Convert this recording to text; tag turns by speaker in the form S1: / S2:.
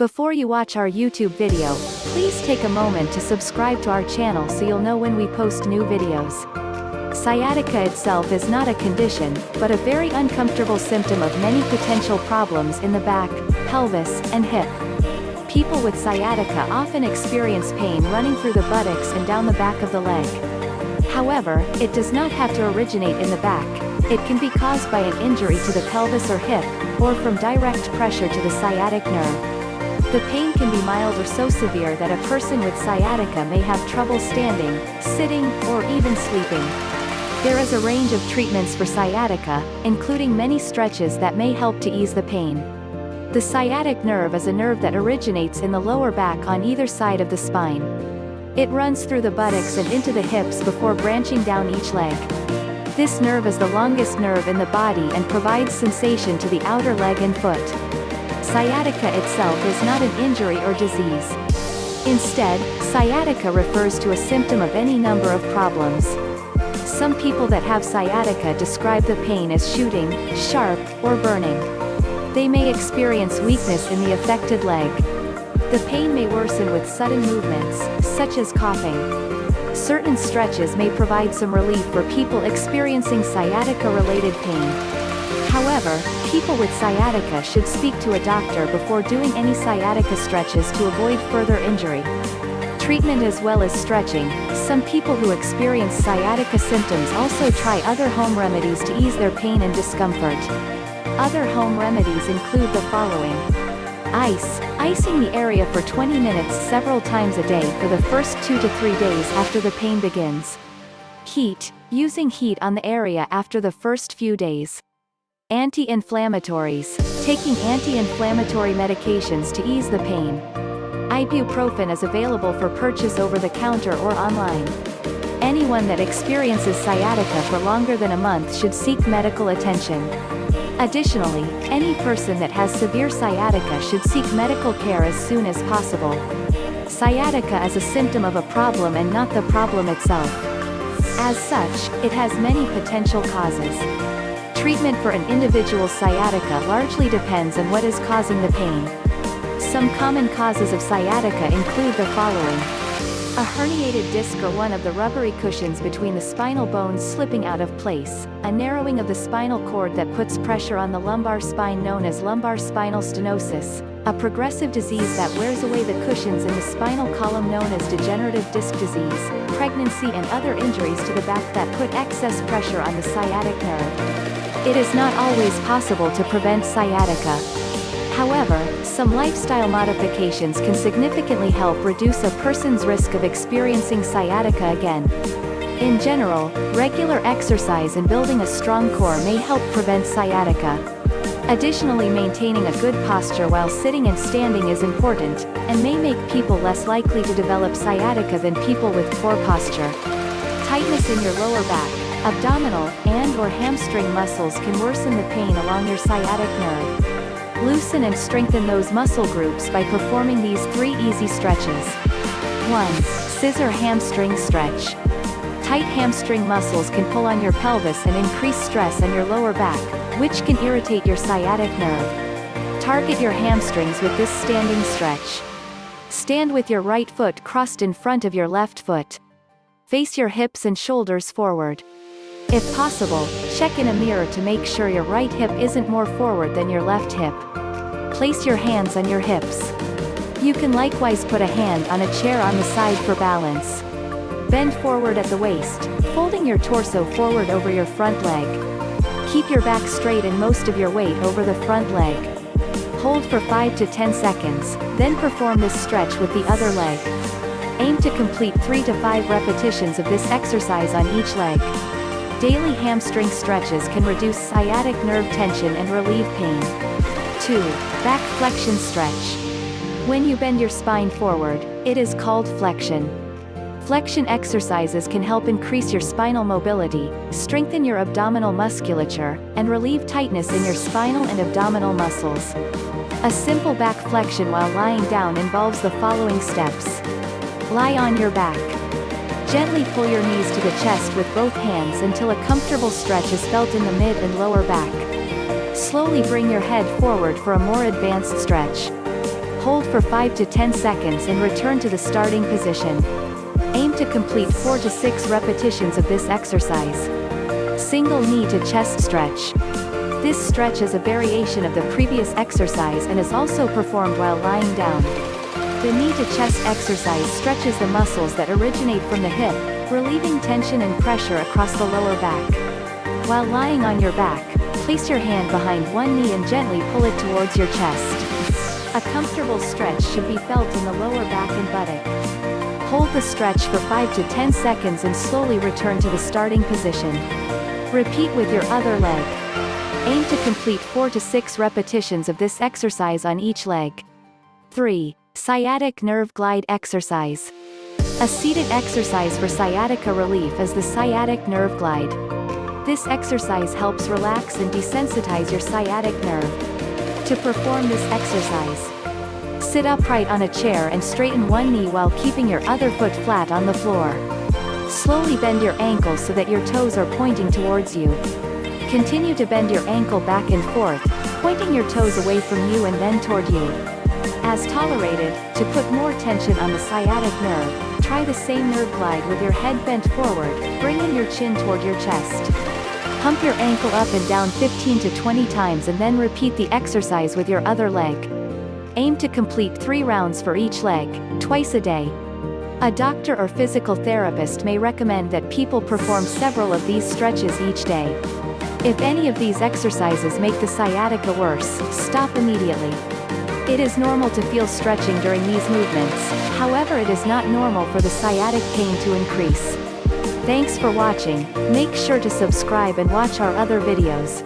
S1: Before you watch our YouTube video, please take a moment to subscribe to our channel so you'll know when we post new videos. Sciatica itself is not a condition, but a very uncomfortable symptom of many potential problems in the back, pelvis, and hip. People with sciatica often experience pain running through the buttocks and down the back of the leg. However, it does not have to originate in the back. It can be caused by an injury to the pelvis or hip, or from direct pressure to the sciatic nerve. The pain can be mild or so severe that a person with sciatica may have trouble standing, sitting, or even sleeping. There is a range of treatments for sciatica, including many stretches that may help to ease the pain. The sciatic nerve is a nerve that originates in the lower back on either side of the spine. It runs through the buttocks and into the hips before branching down each leg. This nerve is the longest nerve in the body and provides sensation to the outer leg and foot. Sciatica itself is not an injury or disease. Instead, sciatica refers to a symptom of any number of problems. Some people that have sciatica describe the pain as shooting, sharp, or burning. They may experience weakness in the affected leg. The pain may worsen with sudden movements, such as coughing. Certain stretches may provide some relief for people experiencing sciatica-related pain. However, people with sciatica should speak to a doctor before doing any sciatica stretches to avoid further injury. Treatment as well as stretching. Some people who experience sciatica symptoms also try other home remedies to ease their pain and discomfort. Other home remedies include the following. Icing the area for 20 minutes several times a day for the first 2 to 3 days after the pain begins. Heat, using heat on the area after the first few days. Anti-inflammatories, taking anti-inflammatory medications to ease the pain. Ibuprofen is available for purchase over the counter or online. Anyone that experiences sciatica for longer than a month should seek medical attention. Additionally, any person that has severe sciatica should seek medical care as soon as possible. Sciatica is a symptom of a problem and not the problem itself. As such, it has many potential causes. Treatment for an individual's sciatica largely depends on what is causing the pain. Some common causes of sciatica include the following. A herniated disc or one of the rubbery cushions between the spinal bones slipping out of place, a narrowing of the spinal cord that puts pressure on the lumbar spine known as lumbar spinal stenosis, a progressive disease that wears away the cushions in the spinal column known as degenerative disc disease, pregnancy and other injuries to the back that put excess pressure on the sciatic nerve. It is not always possible to prevent sciatica. However, some lifestyle modifications can significantly help reduce a person's risk of experiencing sciatica again. In general, regular exercise and building a strong core may help prevent sciatica. Additionally, maintaining a good posture while sitting and standing is important, and may make people less likely to develop sciatica than people with poor posture. Tightness in your lower back, abdominal, and/or hamstring muscles can worsen the pain along your sciatic nerve. Loosen and strengthen those muscle groups by performing these 3 easy stretches. 1. Scissor hamstring stretch. Tight hamstring muscles can pull on your pelvis and increase stress on your lower back, which can irritate your sciatic nerve. Target your hamstrings with this standing stretch. Stand with your right foot crossed in front of your left foot. Face your hips and shoulders forward. If possible, check in a mirror to make sure your right hip isn't more forward than your left hip. Place your hands on your hips. You can likewise put a hand on a chair on the side for balance. Bend forward at the waist, folding your torso forward over your front leg. Keep your back straight and most of your weight over the front leg. Hold for 5 to 10 seconds, then perform this stretch with the other leg. Aim to complete 3 to 5 repetitions of this exercise on each leg. Daily hamstring stretches can reduce sciatic nerve tension and relieve pain. 2. Back flexion stretch. When you bend your spine forward, it is called flexion. Flexion exercises can help increase your spinal mobility, strengthen your abdominal musculature, and relieve tightness in your spinal and abdominal muscles. A simple back flexion while lying down involves the following steps. Lie on your back. Gently pull your knees to the chest with both hands until a comfortable stretch is felt in the mid and lower back. Slowly bring your head forward for a more advanced stretch. Hold for 5 to 10 seconds and return to the starting position. Aim to complete 4 to 6 repetitions of this exercise. Single knee to chest stretch. This stretch is a variation of the previous exercise and is also performed while lying down. The knee to chest exercise stretches the muscles that originate from the hip, relieving tension and pressure across the lower back. While lying on your back, place your hand behind one knee and gently pull it towards your chest. A comfortable stretch should be felt in the lower back and buttock. Hold the stretch for 5 to 10 seconds and slowly return to the starting position. Repeat with your other leg. Aim to complete 4 to 6 repetitions of this exercise on each leg. 3. Sciatic nerve glide exercise. A seated exercise for sciatica relief is the sciatic nerve glide. This exercise helps relax and desensitize your sciatic nerve. To perform this exercise, sit upright on a chair and straighten one knee while keeping your other foot flat on the floor. Slowly bend your ankle so that your toes are pointing towards you. Continue to bend your ankle back and forth, pointing your toes away from you and then toward you. As tolerated, to put more tension on the sciatic nerve, try the same nerve glide with your head bent forward, bringing your chin toward your chest. Pump your ankle up and down 15 to 20 times and then repeat the exercise with your other leg. Aim to complete 3 rounds for each leg, twice a day. A doctor or physical therapist may recommend that people perform several of these stretches each day. If any of these exercises make the sciatica worse, stop immediately. It is normal to feel stretching during these movements, however it is not normal for the sciatic pain to increase. Thanks for watching. Make sure to subscribe and watch our other videos.